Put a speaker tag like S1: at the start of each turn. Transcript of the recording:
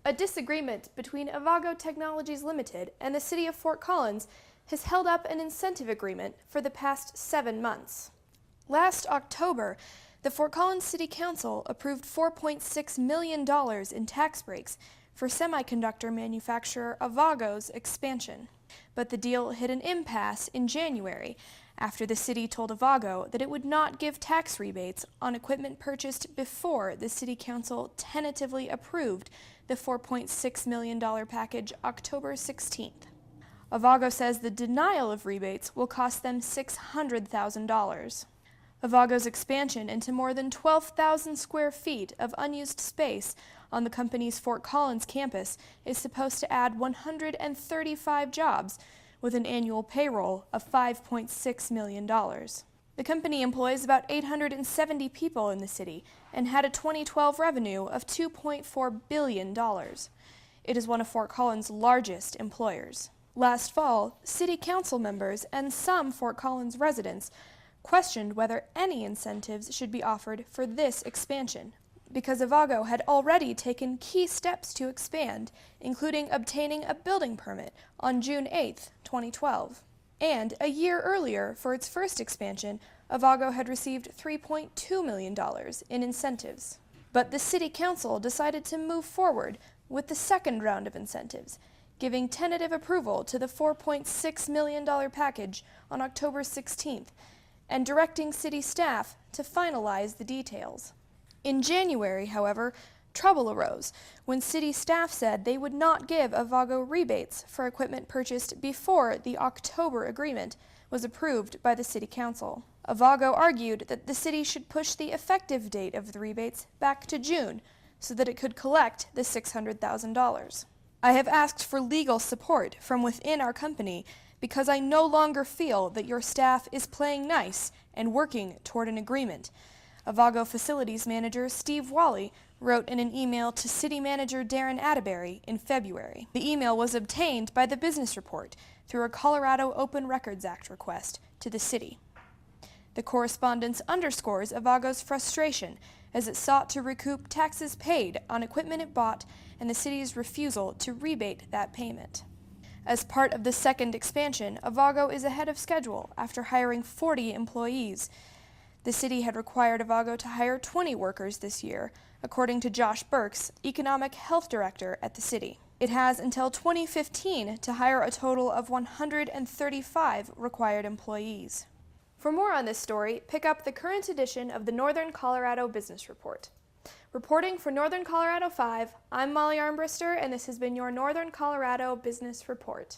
S1: A disagreement between Avago Technologies Limited and the City of Fort Collins has held up an incentive agreement for the past 7 months. Last October, the Fort Collins City Council approved $4.6 million in tax breaks for semiconductor manufacturer Avago's expansion. But the deal hit an impasse in January after the city told Avago that it would not give tax rebates on equipment purchased before the City Council tentatively approved the $4.6 million package October 16th. Avago says the denial of rebates will cost them $600,000. Avago's expansion into more than 12,000 square feet of unused space on the company's Fort Collins campus is supposed to add 135 jobs with an annual payroll of $5.6 million. The company employs about 870 people in the city and had a 2012 revenue of $2.4 billion. It is one of Fort Collins' largest employers. Last fall, city council members and some Fort Collins residents questioned whether any incentives should be offered for this expansion, because Avago had already taken key steps to expand, including obtaining a building permit on June 8, 2012. And a year earlier, for its first expansion, Avago had received $3.2 million in incentives. But the City Council decided to move forward with the second round of incentives, giving tentative approval to the $4.6 million package on October 16th, and directing city staff to finalize the details. In January, however, trouble arose when city staff said they would not give Avago rebates for equipment purchased before the October agreement was approved by the City Council. Avago argued that the city should push the effective date of the rebates back to June so that it could collect the $600,000. I have asked for legal support from within our company because I no longer feel that your staff is playing nice and working toward an agreement, Avago Facilities Manager Steve Wally wrote in an email to City Manager Darren Atterbury in February. The email was obtained by the Business Report through a Colorado Open Records Act request to the city. The correspondence underscores Avago's frustration as it sought to recoup taxes paid on equipment it bought and the city's refusal to rebate that payment. As part of the second expansion, Avago is ahead of schedule after hiring 40 employees. The city had required Avago to hire 20 workers this year, according to Josh Burks, Economic Health Director at the city. It has until 2015 to hire a total of 135 required employees. For more on this story, pick up the current edition of the Northern Colorado Business Report. Reporting for Northern Colorado 5, I'm Molly Armbruster, and this has been your Northern Colorado Business Report.